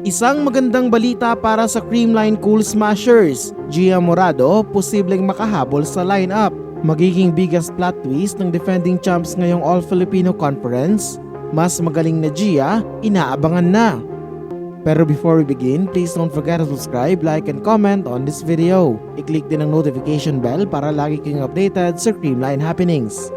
Isang magandang balita para sa Creamline Cool Smashers. Gia Morado posibleng makahabol sa lineup. Magiging biggest plot twist ng defending champs ngayong All-Filipino Conference. Mas magaling na Gia, inaabangan na. Pero before we begin, please don't forget to subscribe, like, and comment on this video. I-click din ang notification bell para lagi kayong updated sa Creamline happenings.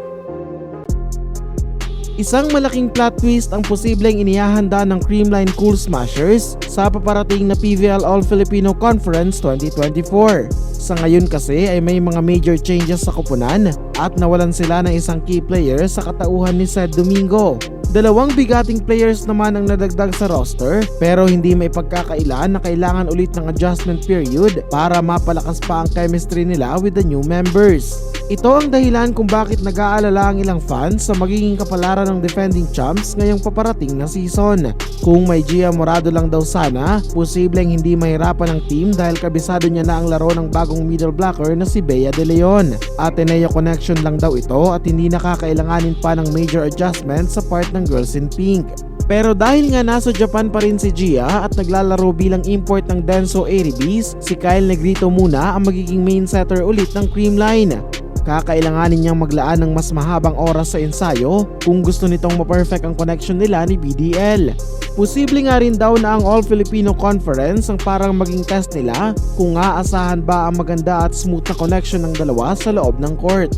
Isang malaking plot twist ang posibleng inihahanda ng Creamline Cool Smashers sa paparating na PVL All-Filipino Conference 2024. Sa ngayon kasi ay may mga major changes sa koponan at nawalan sila ng isang key player sa katauhan ni Sed Domingo. Dalawang bigating players naman ang nadagdag sa roster pero hindi may pagkakailan na kailangan ulit ng adjustment period para mapalakas pa ang chemistry nila with the new members. Ito ang dahilan kung bakit nag-aalala ang ilang fans sa magiging kapalaran ng defending champs ngayong paparating na season. Kung may Gia Morado lang daw sana, posibleng hindi mahirapan ang team dahil kabisado niya na ang laro ng bagong middle blocker na si Bea De Leon. Ateneo connection lang daw ito at hindi nakakailanganin pa ng major adjustment sa part ng Girls in Pink. Pero dahil nga nasa Japan pa rin si Gia at naglalaro bilang import ng Denso Airibis, si Kyle Negrito muna ang magiging main setter ulit ng Creamline. Kakailanganin niyang maglaan ng mas mahabang oras sa ensayo kung gusto nitong ma-perfect ang connection nila ni BDL. Posible nga rin daw na ang All-Filipino Conference ang parang maging test nila kung aasahan ba ang maganda at smooth na connection ng dalawa sa loob ng court.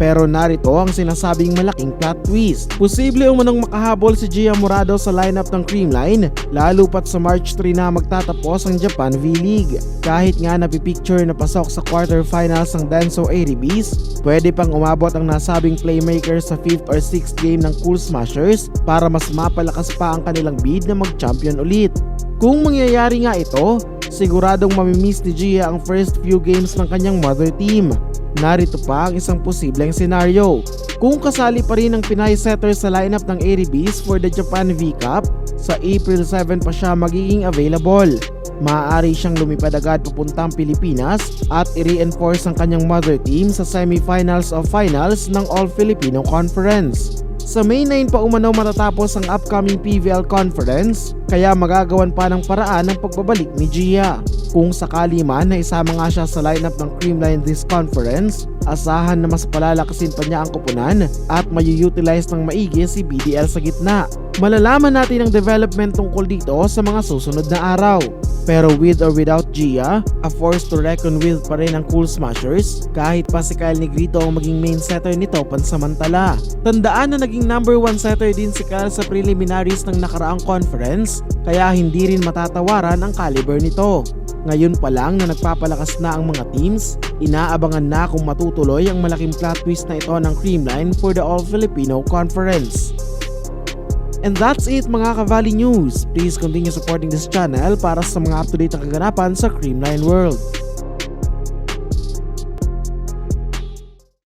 Pero narito ang sinasabing malaking plot twist. Posible umanong makahabol si Gia Morado sa lineup ng Creamline lalo pat sa March 3 na magtatapos ang Japan V-League. Kahit nga napipicture na pasok sa quarterfinals ng Denso Airibis, pwede pang umabot ang nasabing playmaker sa 5th or 6th game ng Cool Smashers para mas mapalakas pa ang kanilang bid na mag-champion ulit. Kung mangyayari nga ito, siguradong mamimiss ni Gia ang first few games ng kanyang mother team. Narito pa ang isang posibleng senaryo. Kung kasali pa rin ang Pinay setter sa lineup ng Airibis for the Japan V-Cup, sa April 7 pa siya magiging available. Maaari siyang lumipad agad papuntang Pilipinas at i-reinforce ang kanyang mother team sa semifinals of finals ng All-Filipino Conference. Sa May 9 pa umano matatapos ang upcoming PVL Conference, kaya magagawan pa ng paraan ang pagbabalik ni Gia. Kung sakali man na isama nga siya sa lineup ng Creamline this conference, asahan na mas palalakasin pa niya ang koponan at mayu-utilize ng maigi si BDL sa gitna. Malalaman natin ang development tungkol dito sa mga susunod na araw. Pero with or without Gia, a force to reckon with pa rin ang Cool Smashers kahit pa si Kyle Negrito ang maging main setter nito pansamantala. Tandaan na naging number 1 setter din si Kyle sa preliminaries ng nakaraang conference kaya hindi rin matatawaran ang caliber nito. Ngayon pa lang na nagpapalakas na ang mga teams, inaabangan na kung matutuloy ang malaking plot twist na ito ng Creamline for the All-Filipino Conference. And that's it mga Ka-Valley News. Please continue supporting this channel para sa mga up-to-date na kaganapan sa Creamline World.